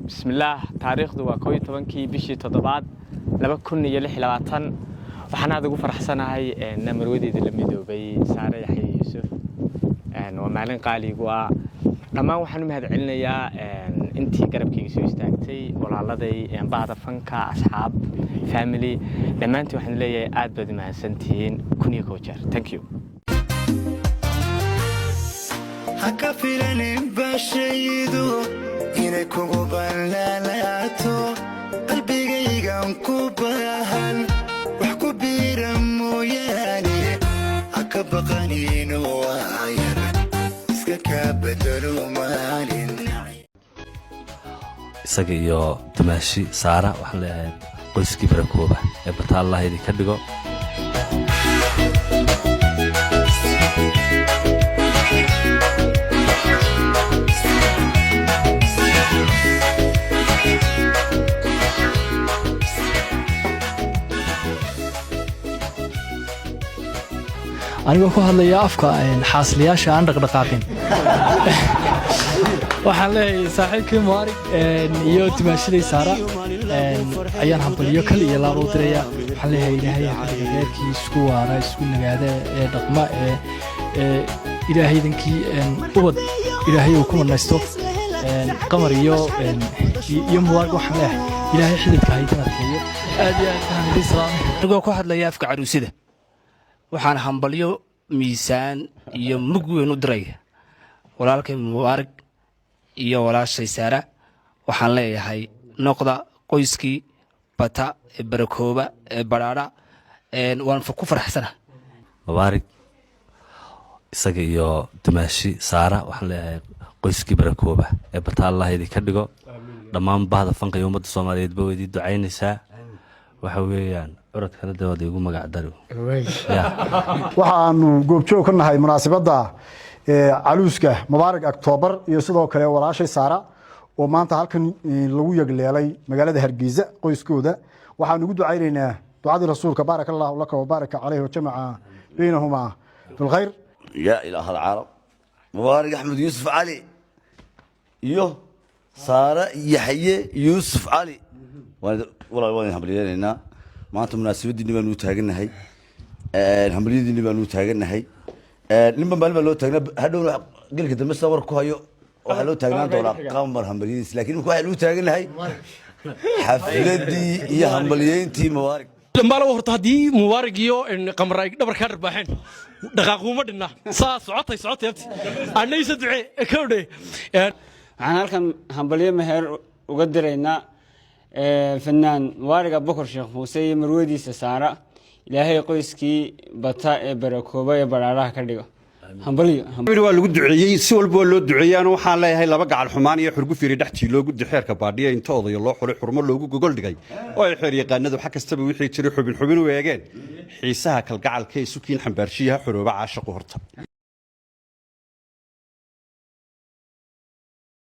بسم الله تاريخ دوا كوي طبعاً كي بيشي تضبط لما كنا يلح لواتن وحنا هذا قفر حسنا هاي نمر ودي دلميدو بي سارة يحيى يوسف ومعلن قالي قوا لما وحنا مهد علنا يا انتي قرب كي يسوي استاكتي ولا الله دي بعض فنكا أصحاب فاميلي لما انتي وحنا لي آد بدي مع سنتين كوني كوتشر ثانك يو haka filanin bashaydu inay kugu ballalaato qalbigaygan ku baahan wax ku biira mooyaane haka baqanino waayar iska kaa bedelo maalin isaga iyo Dumaashi Saara waxaan leeyahay qoyskii barakooba ee Bataalla idin ka dhigo anigoo ku hadlaya afka xaasliyaasha aan dhaqdhaqaaqin waxaan leeyahay saaxiibkii Mubarak iyo Dumaashida Saara ayaan hambaliyo kale iyo laabo diraya waxaan leeyahay ilaahay xaqiiqadii isku waara isku nagaada ee dhaqma ee ilaahay idinkii ubad ilaahay uu ku manaysto qamar iyo Mubarak waxaan leeyahay ilaahay xididka hay'adda adkeeyo aad iyo aad islaam anigoo ku hadlaya afka caruusida waxaan hambalyo miisaan iyo mug weyn u diray walaalkay Mubarak iyo walaashay Saara waxaan leeyahay noqda qoyskii bata ee barakooba ee baraara waan ku faraxsana Mubarak isaga iyo Dumaashi Saara waxaan leeyahay qoyskii barakooba ee Bataalla idin ka dhigo dhammaan bahda fanka iyo ummadda Soomaaliyeed ba weydii ducaynaysaa waxa weeyaan uradkana dawada igu magac daro waxaanu goobjoog ka nahay munaasabada caluuska Mubarak October iyo sidoo kale walaashay Saara oo maanta halkan lagu yagleelay magaalada Hargeysa qoyskooda waxaan ugu ducaynaynaa ducadii rasuulka barakallahu laka wa baraka alayhi wa jamaa baynahuma bil khayr ya ilaah al-aalam Mubarak Ahmed Yusuf Ali iyo Saara Yahye Yusuf Ali waan hambalyeynaa maanta munaasabadii baan u taaganahay hambaliyadii baan u taaganahay nimba maalin loo taagnaa hadhow galka dambe sawir ku hayo waxa loo taagnaan doonaa qamar hambaliyadiis laakiin waxa loo taaganahay xafladii iyo hambalyeyntii Mubarak لما لو هرتدي Mubarak iyo qamar ay dhabar ka rarbaaxeen dhaqaaquma dhinna saa socotay anay sadce kawdhe waxaan halkan hambalyo meher uga diraynaa فنان Mubarak Abubakar Sheekh Muuse iyo marwadiisa Saara ilaahay qoyskii bata ee barakooba ee baraaraha ka dhigo hambaliyo waa lagu duceeyay si walba loo duceeyaan waxaan leeyahay laba gacal xumaan iyo xurgu fiiri dhaxtii loogu dixeerka baadhiya intooda iyo loo xulay xurmo loogu gogol dhigay oo ay xeer yaqaanadu xaq kastaba wixii jiray xubin u eegeen xiisaha kalgacalka ee sukiin xambaarshiyaha xorooba caashaqo horta